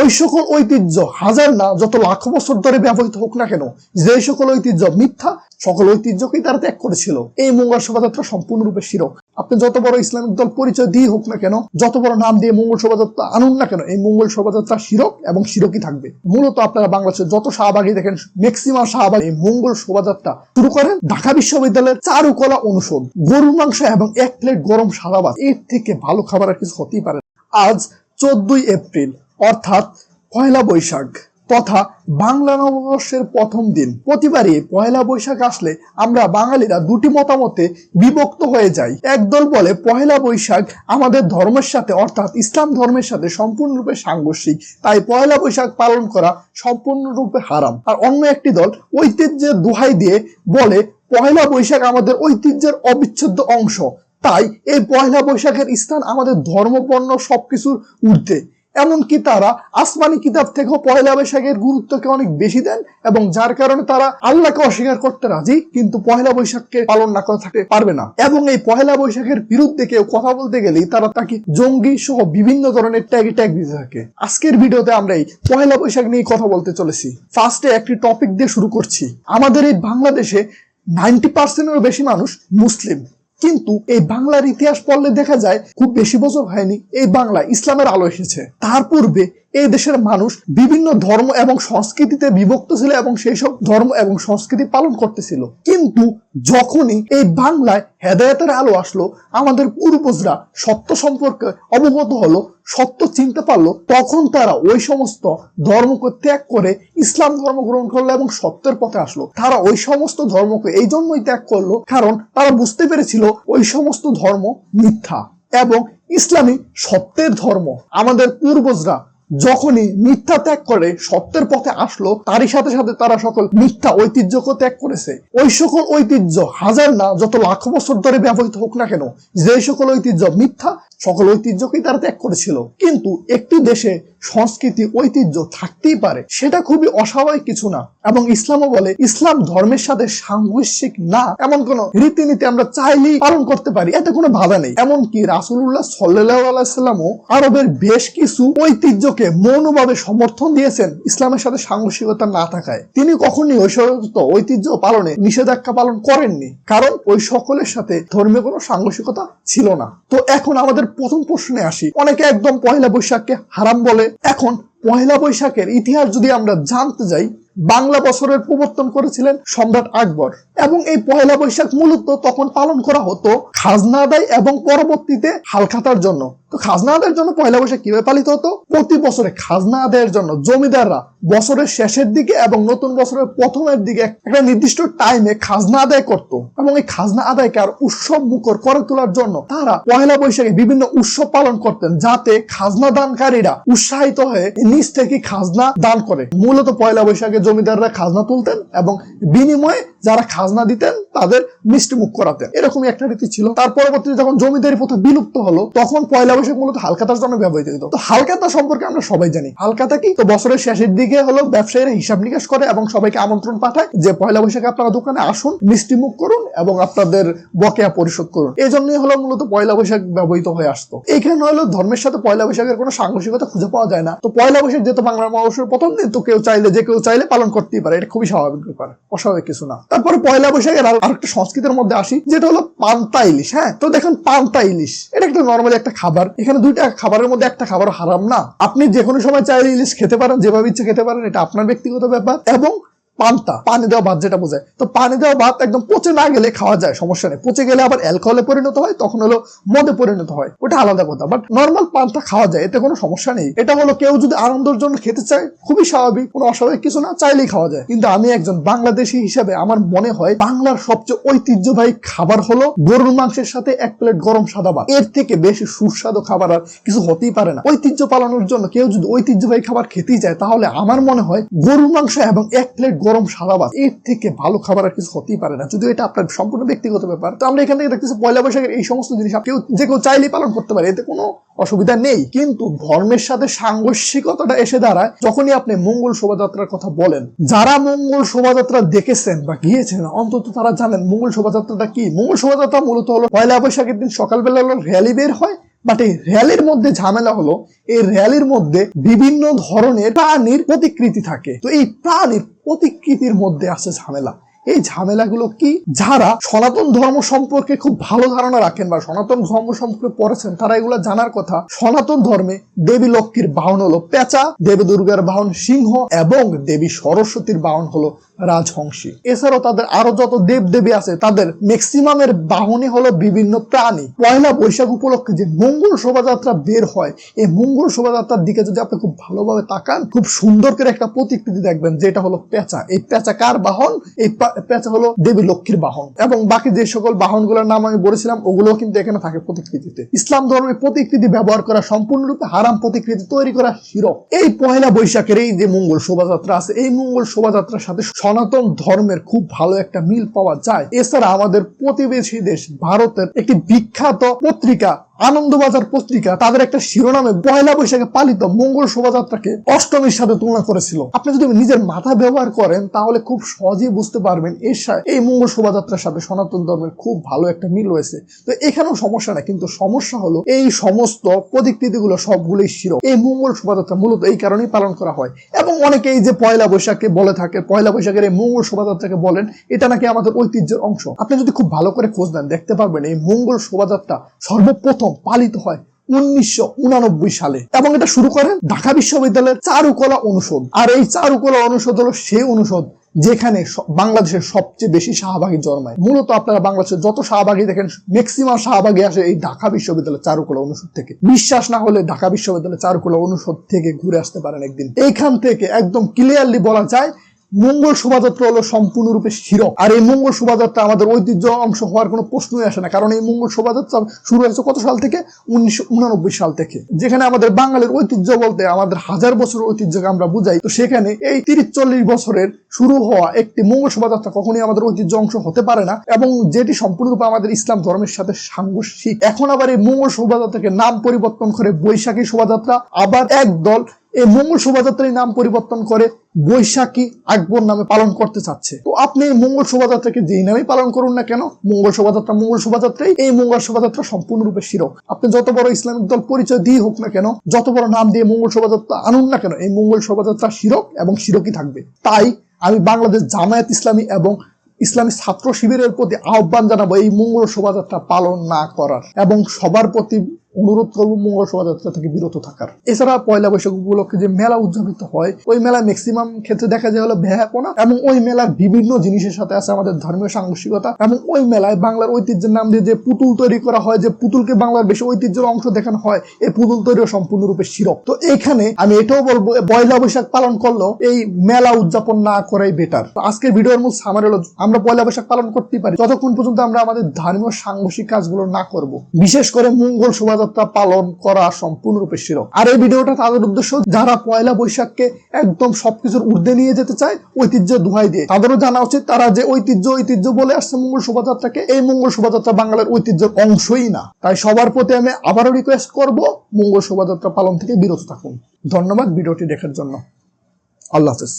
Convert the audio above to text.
ওই সকল ঐতিহ্য হাজার না যত লাখ বছর ধরে ব্যবহৃত হোক না কেন, যে সকল ঐতিহ্য মিথ্যা সকল ঐতিহ্যকেই তারা ত্যাগ করেছিল। এই মঙ্গল শোভাযাত্রা সম্পূর্ণরূপে শিরক। আপনি যত বড় ইসলামিক দল পরিচয় দিয়ে হোক না কেন, যত বড় নাম দিয়ে মঙ্গল শোভাযাত্রা আনুন না কেন, এই মঙ্গল শোভাযাত্রা শিরক এবং শিরকই থাকবে। মূলত আপনারা বাংলাদেশের যত শাহবাগী দেখেন, ম্যাক্সিমাম শাহবাগ এই মঙ্গল শোভাযাত্রা শুরু করেন ঢাকা বিশ্ববিদ্যালয়ের চারুকলা অনুষদ। গরুর মাংস এবং 1 প্লেট গরম সাদা ভাত, এর থেকে ভালো খাবার আর কিছু হতেই পারে না। আজ 14ই এপ্রিল অর্থাৎ পয়লা বৈশাখ তথা বাংলা নববর্ষের প্রথম দিন। প্রতিবারই পয়লা বৈশাখ আসলে আমরা বাঙালিরা দুটি মতামতে বিভক্ত হয়ে যাই। একদল বলে পয়লা বৈশাখ আমাদের ধর্মের সাথে অর্থাৎ ইসলাম ধর্মের সাথে সম্পূর্ণরূপে সাংঘর্ষিক, তাই পয়লা বৈশাখ পালন করা সম্পূর্ণরূপে হারাম। আর অন্য একটি দল ঐতিহ্যের দোহাই দিয়ে বলে পয়লা বৈশাখ আমাদের ঐতিহ্যের অবিচ্ছেদ্য অংশ, তাই এই পয়লা বৈশাখের স্থান আমাদের ধর্মবর্ণ সবকিছুর ঊর্ধ্বে। এমনকি তারা আসমানি কিতাব থেকেও পয়লা বৈশাখের গুরুত্বকে অনেক বেশি দেন এবং যার কারণে তারা আল্লাহকে অস্বীকার করতে রাজি, কিন্তু পয়লা বৈশাখকে পালন না করে থাকতে পারবে না। এবং এই পয়লা বৈশাখের বিরুদ্ধে কেউ কথা বলতে গেলেই তারা তাকে জঙ্গি সহ বিভিন্ন ধরনের ট্যাগ দিতে থাকে। আজকের ভিডিওতে আমরা এই পয়লা বৈশাখ নিয়ে কথা বলতে চলেছি। ফার্স্টে একটি টপিক দিয়ে শুরু করছি। আমাদের এই বাংলাদেশে 90%-এরও বেশি মানুষ মুসলিম, কিন্তু এই বাংলার ইতিহাস পড়লে দেখা যায় খুব বেশি বছর হয়নি এই বাংলা ইসলামের আলো এসেছে। তার পূর্বে এই দেশের মানুষ বিভিন্ন ধর্ম এবং সংস্কৃতিতে বিভক্ত ছিল এবং সেই সব ধর্ম এবং সংস্কৃতি পালন করতেছিল। কিন্তু যখনই এই বাংলায় হেদায়েতের আলো আসলো, আমাদের পূর্বজরা সত্য সম্পর্কে অবগত হলো, সত্য চিনতে পারলো, তখন তারা ওই সমস্ত ধর্মকে ত্যাগ করে ইসলাম ধর্ম গ্রহণ করলো এবং সত্যের পথে আসলো। তারা ওই সমস্ত ধর্মকে এই জন্যই ত্যাগ করলো কারণ তারা বুঝতে পেরেছিল ওই সমস্ত ধর্ম মিথ্যা এবং ইসলামী সত্যের ধর্ম। আমাদের পূর্বজরা যখনই মিথ্যা ত্যাগ করে সত্যের পথে আসলো, তারই সাথে সাথে তারা সকল মিথ্যা ঐতিহ্যকে ত্যাগ করেছে। ওই সকল ঐতিহ্য হাজার না যত লাখ বছর ধরে ব্যবহৃত হোক না কেন, যে সকল ঐতিহ্য মিথ্যা সকল ঐতিহ্যকেই তারা ত্যাগ করেছিল। কিন্তু একটি দেশে সংস্কৃতি ঐতিহ্য থাকতেই পারে, সেটা খুবই অস্বাভাবিক কিছু না। এবং ইসলামও বলে ইসলাম ধর্মের সাথে সাংঘর্ষিক না এমন কোন রীতিনীতি আমরা চাইলেই পালন করতে পারি, এতে কোনো বাধা নেই। এমনকি রাসূলুল্লাহ সাল্লাল্লাহু আলাইহি ওয়াসাল্লামও আরবের বেশ কিছু ঐতিহ্যকে মৌনভাবে সমর্থন দিয়েছেন ইসলামের সাথে সাংঘর্ষিকতা না থাকায়। তিনি কখনই ওই সমস্ত ঐতিহ্য পালনে নিষেধাজ্ঞা পালন করেননি, কারণ ওই সকলের সাথে ধর্মীয় কোনো সাংঘর্ষিকতা ছিল না। তো এখন আমাদের প্রথম প্রশ্নে আসি। অনেকে একদম পয়লা বৈশাখকে হারাম বলে। এখন পয়লা বৈশাখের ইতিহাস যদি আমরা জানতে যাই, বাংলা বছরের প্রবর্তন করেছিলেন সম্রাট আকবর এবং এই পয়লা বৈশাখ মূলত তখন পালন করা হতো খাজনা আদায় এবং পরবর্তীতে হালখাতার জন্য। তো খাজনা আদায়ের জন্য পয়লা বৈশাখ কিভাবে পালিত হতো? প্রতি বছরে খাজনা আদায়ের জন্য জমিদাররা বছরের শেষের দিকে এবং নতুন বছরের প্রথমের দিকে একটা নির্দিষ্ট টাইমে খাজনা আদায় করত এবং এই খাজনা আদায়কে আর উৎসব মুখর করে তোলার জন্য তারা পয়লা বৈশাখে বিভিন্ন উৎসব পালন করতেন, যাতে খাজনা দানকারীরা উৎসাহিত হয়ে নিজ থেকে খাজনা দান করে। মূলত পয়লা বৈশাখে জমিদাররা খাজনা তুলতেন এবং বিনিময়ে যারা খাজনা দিতেন তাদের মিষ্টি মুখ করাতেন, এরকমই একটা রীতি ছিল। তার পরবর্তীতে যখন জমিদারি প্রথা বিলুপ্ত হলো, তখন পয়লা বৈশাখ মূলত হালখাতার জন্য ব্যবহৃত হতো। তো হালখাতা সম্পর্কে আমরা সবাই জানি। হালখাতা কি? তো বছরের শেষের দিকে হলো ব্যবসায়ীরা হিসাব নিকাশ করে এবং সবাইকে আমন্ত্রণ পাঠায় যে পয়লা বৈশাখে আপনারা দোকানে আসুন, মিষ্টি মুখ করুন এবং আপনাদের বকেয়া পরিশোধ করুন। এই জন্যই হলো মূলত পয়লা বৈশাখ ব্যবহৃত হয়ে আসতো। এখানে হলো ধর্মের সাথে পয়লা বৈশাখের কোনো সাংঘর্ষিকতা খুঁজে পাওয়া যায় না। তো পয়লা বৈশাখ যেহেতু বাংলা নববর্ষের প্রথম দিন, তো কেউ চাইলে পালন করতেই পারে, এটা খুবই স্বাভাবিক ব্যাপার, অস্বাভাবিক কিছু না। তারপরে পয়লা বৈশাখের আরেকটা সংস্কৃতির মধ্যে আসি, যেটা হলো পান্তা ইলিশ। হ্যাঁ, তো দেখেন পান্তা ইলিশ এটা একটা নর্মালি একটা খাবার। এখানে দুইটা খাবারের মধ্যে একটা খাবার হারাম না। আপনি যে কোনো সময় চাইলে ইলিশ খেতে পারেন, যেভাবে ইচ্ছে খেতে পারেন, এটা আপনার ব্যক্তিগত ব্যাপার। এবং পান্তা পানি দেওয়া ভাত যেটা বোঝায়, তো পানি দেওয়া ভাত একদম পচে না গেলে খাওয়া যায়, সমস্যা নেই। পচে গেলে আবার অ্যালকোহলে পরিণত হয়, তখন হলো মদে পরিণত হয়, ওটা আলাদা কথা। বাট নর্মাল পান্তা খাওয়া যায়, এতে কোনো সমস্যা নেই। এটা হলো কেউ যদি আনন্দের জন্য খেতে চায়, খুবই স্বাভাবিক, কোনো অস্বাভাবিক কিছু না, চাইলেই খাওয়া যায়। কিন্তু আমি একজন বাংলাদেশি হিসাবে আমার মনে হয় বাংলার সবচেয়ে ঐতিহ্যবাহী খাবার হলো গরুর মাংসের সাথে 1 প্লেট গরম সাদা ভাত। এর থেকে বেশি সুস্বাদু খাবার আর কিছু হতেই পারে না। ঐতিহ্য পালনের জন্য কেউ যদি ঐতিহ্যবাহী খাবার খেতেই যায়, তাহলে আমার মনে হয় গরুর মাংস এবং 1 প্লেট গরম সাদা ভাত, এর থেকে ভালো খাবার আর কিছু হতেই পারে না। যদিও এটা আপনার সম্পূর্ণ ব্যক্তিগত ব্যাপার। তো আমরা এখান থেকে দেখতেছি পয়লা বৈশাখের এই সমস্ত জিনিস কেউ চাইলেই পালন করতে পারে, এতে কোনো অসুবিধা নেই। কিন্তু ধর্মের সাথে সাংঘর্ষিকতাটা এসে দাঁড়ায় যখনই আপনি মঙ্গল শোভাযাত্রার কথা বলেন। যারা মঙ্গল শোভাযাত্রা দেখেছেন বা গিয়েছেন, অন্তত তারা জানেন মঙ্গল শোভাযাত্রাটা কি। মঙ্গল শোভাযাত্রা মূলত হলো পয়লা বৈশাখের দিন সকালবেলা র্যালি বের হয় বাট এই র্যালির মধ্যে ঝামেলা হলো, এই র্যালির মধ্যে বিভিন্ন ধরনের প্রাণীর প্রতিকৃতি থাকে। তো এই প্রাণীর প্রতিকৃতির মধ্যে আছে ঝামেলা। এই ঝামেলাগুলো কি? যারা সনাতন ধর্ম সম্পর্কে খুব ভালো ধারণা রাখেন বা সনাতন ধর্ম সম্পর্কে পড়েছেন তারা এগুলো জানার কথা। সনাতন ধর্মে দেবী লক্ষ্মীর বাহন হলো পেঁচা, দেবী দুর্গার বাহন সিংহ এবং দেবী সরস্বতীর বাহন হলো রাজহংসী। এছাড়াও তাদের আরো যত দেব দেবী আছে তাদের ম্যাক্সিমামের বাহনই হলো বিভিন্ন প্রাণী। পয়লা বৈশাখ উপলক্ষে যে মঙ্গল শোভাযাত্রা বের হয়, এই মঙ্গল শোভাযাত্রার দিকে যদি আপনি খুব ভালোভাবে তাকান, খুব সুন্দর করে একটা প্রতিকৃতি দেখবেন যেটা হলো পেঁচা। এই পেঁচা কার বাহন? এই পেঁচা হলো দেবী লক্ষ্মীর বাহন। এবং বাকি যে সকল বাহনগুলোর নাম আমি বলেছিলাম ওগুলো কিন্তু এখানে থাকে প্রতিকৃতিতে। ইসলাম ধর্মের প্রতিকৃতি ব্যবহার করা সম্পূর্ণরূপে হারাম, প্রতিকৃতি তৈরি করা শিরক। এই পয়লা বৈশাখের এই যে মঙ্গল শোভাযাত্রা আছে, এই মঙ্গল শোভাযাত্রার সাথে সনাতন ধর্মের খুব ভালো একটা মিল পাওয়া যায়। এছাড়া আমাদের প্রতিবেশী দেশ ভারতের একটি বিখ্যাত পত্রিকা আনন্দবাজার পত্রিকা তাদের একটা শিরোনামে পয়লা বৈশাখে পালিত মঙ্গল শোভাযাত্রাকে অষ্টমীর সাথে তুলনা করেছিল। আপনি যদি নিজের মাথা ব্যবহার করেন তাহলে খুব সহজেই বুঝতে পারবেন এই মঙ্গল শোভাযাত্রার সাথে সনাতন ধর্মের খুব ভালো একটা মিল রয়েছে। তো এখানেও সমস্যা নাই, কিন্তু সমস্যা হলো এই সমস্ত প্রতিকৃতিগুলো সবগুলোই শিরক। এই মঙ্গল শোভাযাত্রা মূলত এই কারণেই পালন করা হয়। এবং অনেকে এই যে পয়লা বৈশাখকে বলে থাকে, পয়লা বৈশাখের এই মঙ্গল শোভাযাত্রাকে বলেন এটা নাকি আমাদের ঐতিহ্যের অংশ। আপনি যদি খুব ভালো করে খোঁজ নেন দেখতে পারবেন এই মঙ্গল শোভাযাত্রা সর্বপ্রথম পালিত হয় 1989 সালে এবং এটা শুরু করেন ঢাকা বিশ্ববিদ্যালয়ের চারুকলা অনুষদ। আর এই চারুকলা অনুষদ হলো সেই অনুষদ যেখানে বাংলাদেশের সবচেয়ে বেশি শাহবাগী জন্মায়। মূলত আপনারা বাংলাদেশের যত শাহবাগী দেখেন ম্যাক্সিমাম শাহবাগী আসে এই ঢাকা বিশ্ববিদ্যালয় চারুকলা অনুষদ থেকে। বিশ্বাস না হলে ঢাকা বিশ্ববিদ্যালয় চারুকলা অনুষদ থেকে ঘুরে আসতে পারেন একদিন। এইখান থেকে একদম ক্লিয়ারলি বলা যায় মঙ্গল শোভাযাত্রা হলো সম্পূর্ণরূপে শিরক। আর এই মঙ্গল শোভাযাত্রা আমাদের ঐতিহ্য অংশ হওয়ার কোনো প্রশ্নই আসে না, কারণ এই মঙ্গল শোভাযাত্রা শুরু হয়েছে কত সাল থেকে? 1989 সাল থেকে। যেখানে আমাদের বাঙালির ঐতিহ্য বলতে আমাদের 1000 বছরের ঐতিহ্যকে আমরা বুঝাই, তো সেখানে এই 30-40 বছরের শুরু হওয়া একটি মঙ্গল শোভাযাত্রা কখনোই আমাদের ঐতিহ্য অংশ হতে পারে না, এবং যেটি সম্পূর্ণরূপে আমাদের ইসলাম ধর্মের সাথে সাংঘর্ষিক। এখন আবার এই মঙ্গল শোভাযাত্রাকে নাম পরিবর্তন করে বৈশাখী শোভাযাত্রা, আবার এক দল এই মঙ্গল শোভাযাত্রার নাম পরিবর্তন করে বৈশাখী আকবর নামে পালন করতে চাচ্ছে। তো আপনি এই মঙ্গল শোভাযাত্রাকে যেই নামে পালন করুন না কেন, মঙ্গল শোভাযাত্রাই এই মঙ্গল শোভাযাত্রা সম্পূর্ণরূপে শিরক। আপনি যত বড় ইসলামিক দল পরিচয় দিয়ে হোক না কেন, যত বড় নাম দিয়ে মঙ্গল শোভাযাত্রা আনুন না কেন, এই মঙ্গল শোভাযাত্রা শিরক এবং শিরকই থাকবে। তাই আমি বাংলাদেশ জামায়াত ইসলামী এবং ইসলামী ছাত্র শিবিরের প্রতি আহ্বান জানাবো এই মঙ্গল শোভাযাত্রা পালন না করার, এবং সবার প্রতি অনুরোধ করবো মঙ্গল শোভাযাত্রা থেকে বিরত থাকার। এছাড়া পয়লা বৈশাখ উপলক্ষে যে মেলা উদযাপিত হয়, ওই মেলা ম্যাক্সিমাম ক্ষেত্রে দেখা যায় হলো ভ্যাপনা, এবং ওই মেলার বিভিন্ন জিনিসের সাথে আছে আমাদের ধর্মীয় সাংঘর্ষিকতা। এবং ওই মেলায় বাংলার ঐতিহ্যের নাম দিয়ে যে পুতুল তৈরি করা হয়, যে পুতুলকে বাংলার বেশি ঐতিহ্যের অংশ দেখানো হয়, এই পুতুল তৈরিও সম্পূর্ণরূপে শিরক। তো এইখানে আমি এটাও বলবো পয়লা বৈশাখ পালন করলেও এই মেলা উদযাপন না করাই বেটার। আজকের ভিডিওর মূল সামারি হলো আমরা পয়লা বৈশাখ পালন করতে পারি ততক্ষণ পর্যন্ত আমরা আমাদের ধর্মীয় সাংঘর্ষিক কাজগুলো না করব। বিশেষ করে মঙ্গল শোভাযাত্রা পালন করা সম্পূর্ণরূপে শিরক। আর এই ভিডিওটা তাদের উদ্দেশ্য যারা পয়লা বৈশাখকে একদম সবকিছুর ঊর্ধ্বে নিয়ে যেতে চায় ঐতিহ্যের দোহাই দিয়ে। তাদেরও জানা উচিত তারা যে ঐতিহ্য বলে আসছে মঙ্গল শোভাযাত্রাকে, এই মঙ্গল শোভাযাত্রা বাংলার ঐতিহ্যের অংশই না। তাই সবার প্রতি আমি আবারও রিকোয়েস্ট করব মঙ্গল শোভাযাত্রা পালন থেকে বিরত থাকুন। ধন্যবাদ ভিডিওটি দেখার জন্য। আল্লাহ হাফেজ।